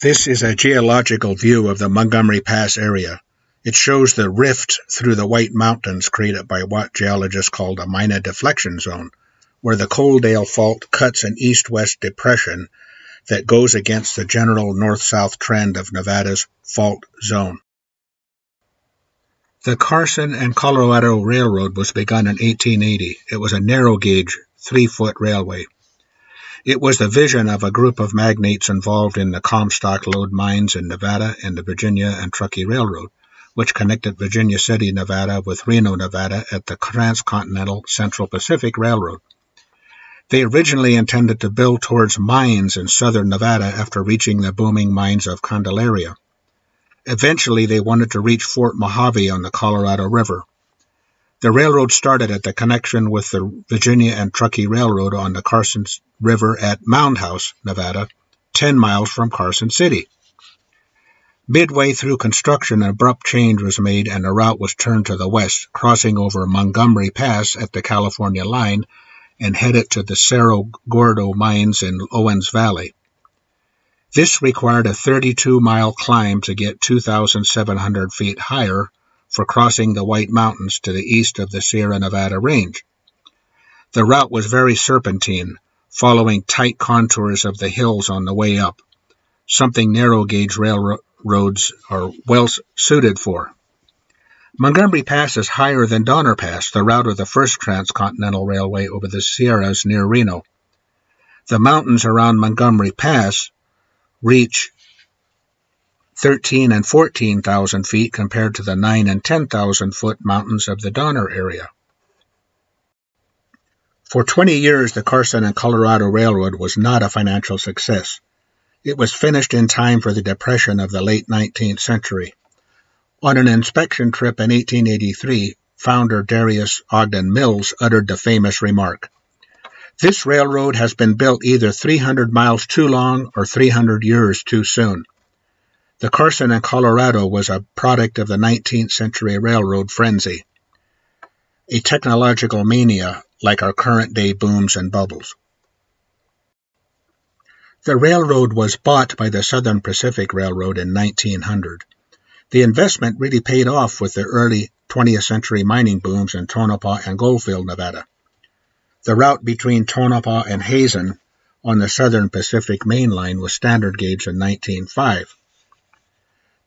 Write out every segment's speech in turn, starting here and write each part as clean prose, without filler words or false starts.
This is a geological view of the Montgomery Pass area. It shows the rift through the White Mountains created by what geologists call a minor deflection zone, where the Coaldale Fault cuts an east-west depression that goes against the general north-south trend of Nevada's fault zone. The Carson and Colorado Railroad was begun in 1880. It was a narrow-gauge, 3-foot railway. It was the vision of a group of magnates involved in the Comstock lode mines in Nevada and the Virginia and Truckee Railroad, which connected Virginia City, Nevada with Reno, Nevada at the Transcontinental Central Pacific Railroad. They originally intended to build towards mines in southern Nevada after reaching the booming mines of Candelaria. Eventually, they wanted to reach Fort Mojave on the Colorado River. The railroad started at the connection with the Virginia and Truckee Railroad on the Carson River at Mound House, Nevada, 10 miles from Carson City. Midway through construction, an abrupt change was made and the route was turned to the west, crossing over Montgomery Pass at the California line and headed to the Cerro Gordo mines in Owens Valley. This required a 32-mile climb to get 2,700 feet higher for crossing the White Mountains to the east of the Sierra Nevada range. The route was very serpentine, following tight contours of the hills on the way up, something narrow-gauge railroads are well suited for. Montgomery Pass is higher than Donner Pass, the route of the first transcontinental railway over the Sierras near Reno. The mountains around Montgomery Pass reach 13,000 and 14,000 feet compared to the 9,000 and 10,000 foot mountains of the Donner area. For 20 years, the Carson and Colorado Railroad was not a financial success. It was finished in time for the Depression of the late 19th century. On an inspection trip in 1883, founder Darius Ogden Mills uttered the famous remark, "This railroad has been built either 300 miles too long or 300 years too soon." The Carson and Colorado was a product of the 19th century railroad frenzy, a technological mania like our current-day booms and bubbles. The railroad was bought by the Southern Pacific Railroad in 1900. The investment really paid off with the early 20th century mining booms in Tonopah and Goldfield, Nevada. The route between Tonopah and Hazen on the Southern Pacific Main Line was standard gauge in 1905.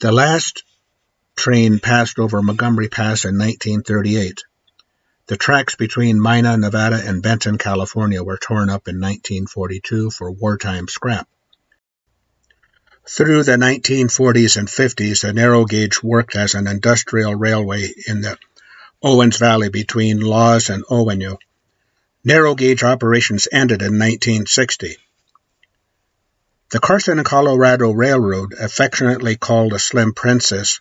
The last train passed over Montgomery Pass in 1938. The tracks between Mina, Nevada and Benton, California were torn up in 1942 for wartime scrap. Through the 1940s and 50s, the narrow gauge worked as an industrial railway in the Owens Valley between Laws and Owenu. Narrow gauge operations ended in 1960. The Carson and Colorado Railroad, affectionately called a Slim Princess,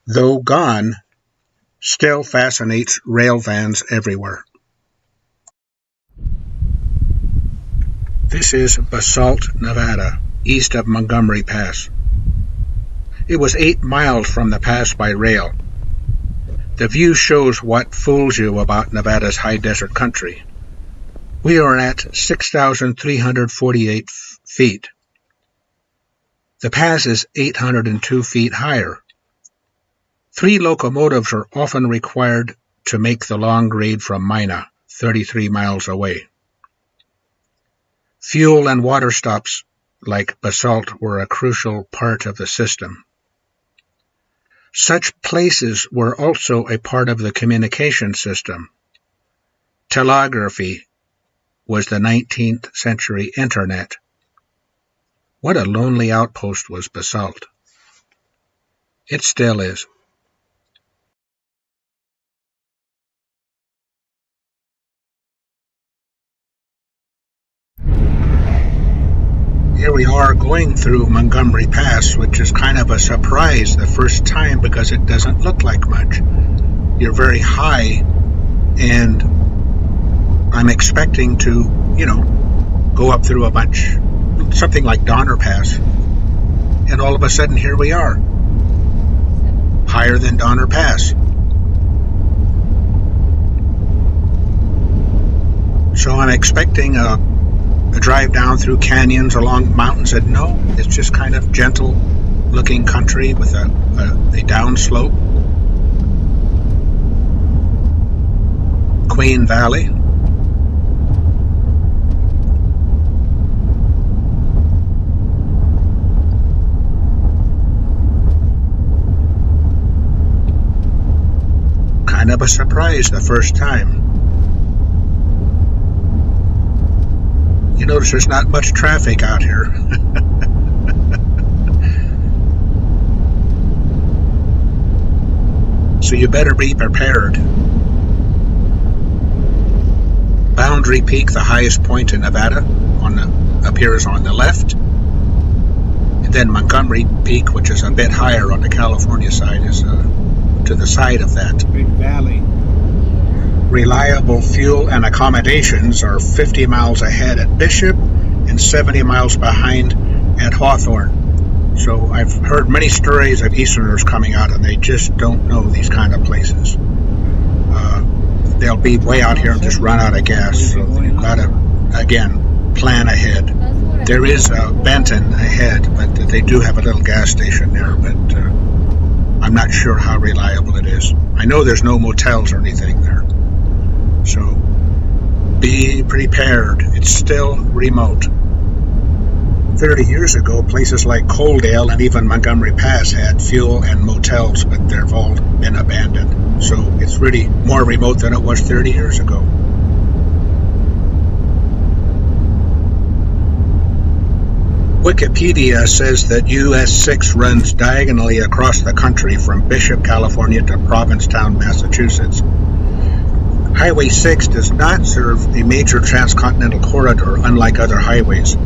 though gone, still fascinates rail fans everywhere. This is Basalt, Nevada, east of Montgomery Pass. It was 8 miles from the pass by rail. The view shows what fools you about Nevada's high desert country. We are at 6,348 feet. The pass is 802 feet higher. 3 locomotives are often required to make the long grade from Mina, 33 miles away. Fuel and water stops like Basalt were a crucial part of the system. Such places were also a part of the communication system. Telegraphy was the 19th century internet. What a lonely outpost was Basalt. It still is. Here we are going through Montgomery Pass, which is kind of a surprise the first time because it doesn't look like much. You're very high, and I'm expecting to, go up through a bunch, something like Donner Pass. And all of a sudden, here we are, higher than Donner Pass. So I'm expecting a a drive down through canyons along mountains, and no, it's just kind of gentle looking country with a downslope. Queen Valley. Kind of a surprise the first time. You notice there's not much traffic out here. So you better be prepared. Boundary Peak, the highest point in Nevada, appears on the left. And then Montgomery Peak, which is a bit higher on the California side, is to the side of that. Big valley. Reliable fuel and accommodations are 50 miles ahead at Bishop and 70 miles behind at Hawthorne. So I've heard many stories of Easterners coming out and they just don't know these kind of places. They'll be way out here and just run out of gas. So you've got to, again, plan ahead. There is Benton ahead, but they do have a little gas station there, but I'm not sure how reliable it is. I know there's no motels or anything there. So be prepared. It's still remote. 30 years ago, places like Coaldale and even Montgomery Pass had fuel and motels, but they've all been abandoned. So it's really more remote than it was 30 years ago. Wikipedia says that US 6 runs diagonally across the country from Bishop, California to Provincetown, Massachusetts. Highway 6 does not serve a major transcontinental corridor, unlike other highways.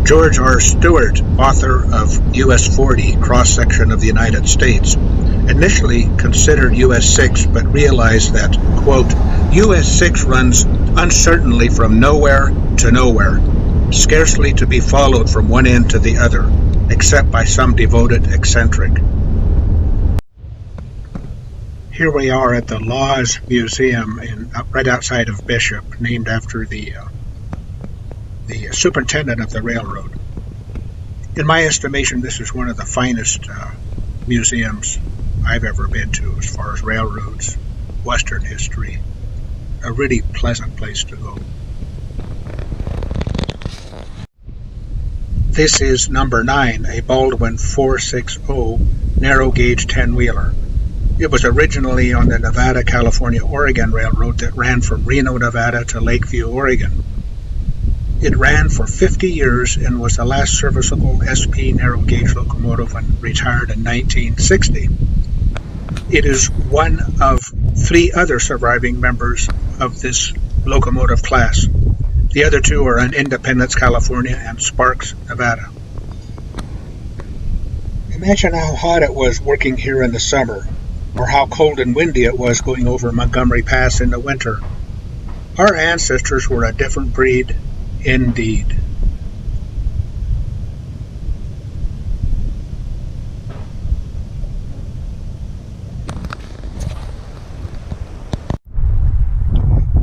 George R. Stewart, author of US 40, Cross-Section of the United States, initially considered US 6, but realized that, quote, US 6 runs uncertainly from nowhere to nowhere, scarcely to be followed from one end to the other, except by some devoted eccentric. Here we are at the Laws Museum right outside of Bishop, named after the superintendent of the railroad. In my estimation, this is one of the finest museums I've ever been to as far as railroads, Western history. A really pleasant place to go. This is number 9, a Baldwin 460 narrow gauge 10-wheeler. It was originally on the Nevada, California, Oregon Railroad that ran from Reno, Nevada to Lakeview, Oregon. It ran for 50 years and was the last serviceable SP narrow gauge locomotive and retired in 1960. It is one of 3 other surviving members of this locomotive class. The other 2 are in Independence, California and Sparks, Nevada. Imagine how hot it was working here in the summer, or how cold and windy it was going over Montgomery Pass in the winter. Our ancestors were a different breed indeed.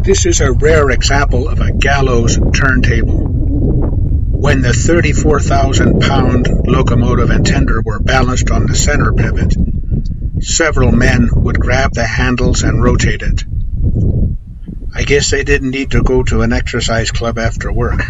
This is a rare example of a gallows turntable. When the 34,000-pound locomotive and tender were balanced on the center pivot, several men would grab the handles and rotate it. I guess they didn't need to go to an exercise club after work.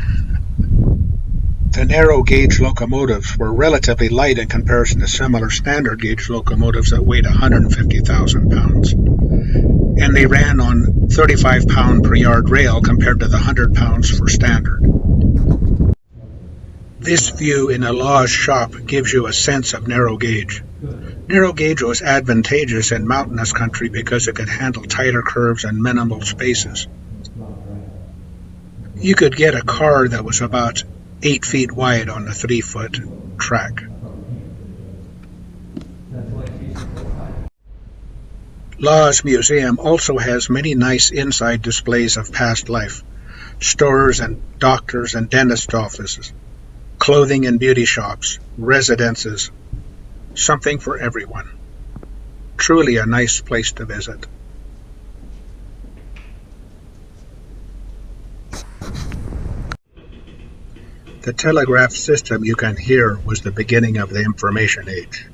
The narrow gauge locomotives were relatively light in comparison to similar standard gauge locomotives that weighed 150,000 pounds. And they ran on 35-pound per yard rail compared to the 100 pounds for standard. This view in a Law's shop gives you a sense of narrow gauge. Narrow gauge was advantageous in mountainous country because it could handle tighter curves and minimal spaces. You could get a car that was about 8 feet wide on a 3-foot track. Law's Museum also has many nice inside displays of past life, stores and doctors and dentist offices, clothing and beauty shops, residences, something for everyone. Truly a nice place to visit. The telegraph system you can hear was the beginning of the information age.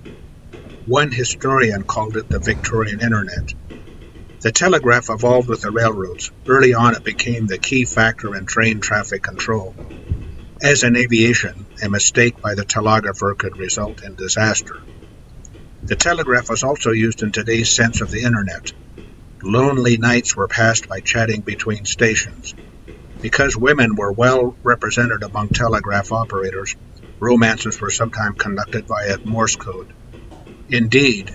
One historian called it the Victorian Internet. The telegraph evolved with the railroads. Early on it became the key factor in train traffic control. As in aviation, a mistake by the telegrapher could result in disaster. The telegraph was also used in today's sense of the Internet. Lonely nights were passed by chatting between stations. Because women were well represented among telegraph operators, romances were sometimes conducted via Morse code. Indeed,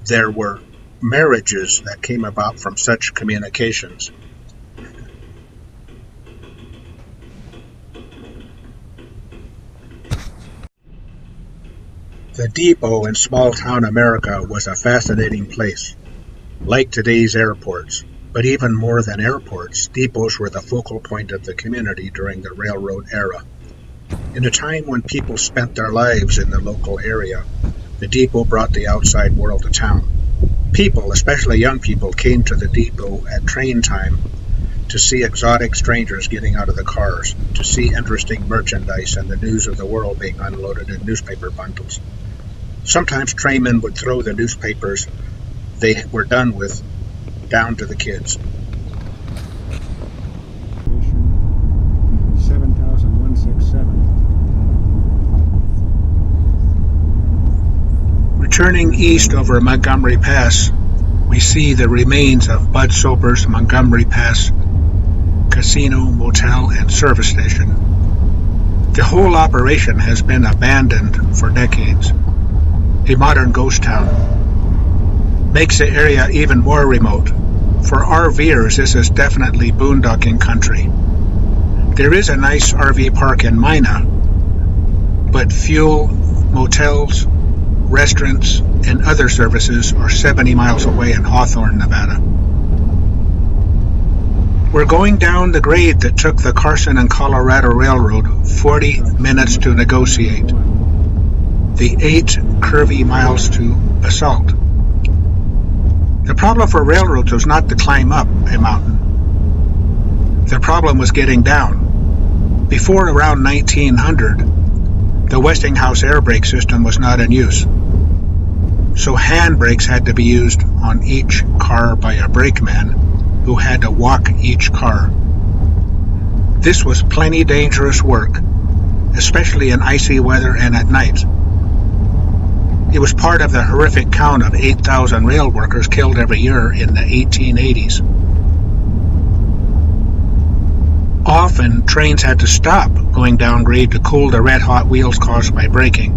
there were marriages that came about from such communications. The depot in small-town America was a fascinating place, like today's airports. But even more than airports, depots were the focal point of the community during the railroad era. In a time when people spent their lives in the local area, the depot brought the outside world to town. People, especially young people, came to the depot at train time to see exotic strangers getting out of the cars, to see interesting merchandise and the news of the world being unloaded in newspaper bundles. Sometimes trainmen would throw the newspapers they were done with down to the kids. 7,167. Returning east over Montgomery Pass, we see the remains of Bud Soper's Montgomery Pass casino, motel, and service station. The whole operation has been abandoned for decades. A modern ghost town. Makes the area even more remote. For RVers, this is definitely boondocking country. There is a nice RV park in Mina, but fuel, motels, restaurants, and other services are 70 miles away in Hawthorne, Nevada. We're going down the grade that took the Carson and Colorado Railroad 40 minutes to negotiate. The 8 curvy miles to Basalt. The problem for railroads was not to climb up a mountain. The problem was getting down. Before around 1900, the Westinghouse air brake system was not in use. So hand brakes had to be used on each car by a brakeman who had to walk each car. This was plenty dangerous work, especially in icy weather and at night. It was part of the horrific count of 8,000 rail workers killed every year in the 1880s. Often, trains had to stop going down grade to cool the red-hot wheels caused by braking.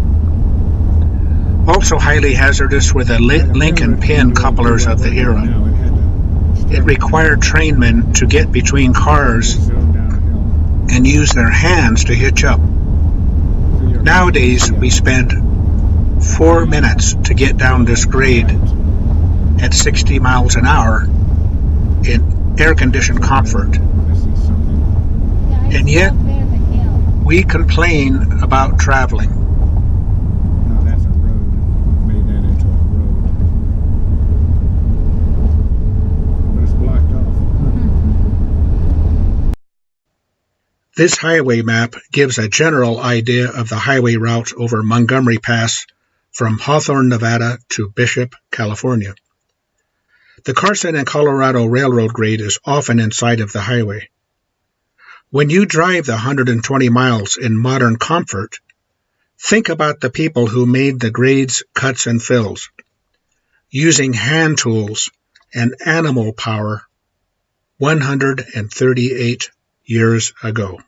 Also highly hazardous were the link and pin couplers of the era. It required trainmen to get between cars and use their hands to hitch up. Nowadays, we spend 4 minutes to get down this grade at 60 miles an hour in air-conditioned comfort. And yet, we complain about traveling. No, that's a road. Made that into a road. But it's blocked off. This highway map gives a general idea of the highway route over Montgomery Pass from Hawthorne, Nevada to Bishop, California. The Carson and Colorado Railroad grade is often inside of the highway. When you drive the 120 miles in modern comfort, think about the people who made the grades, cuts, and fills, using hand tools and animal power 138 years ago.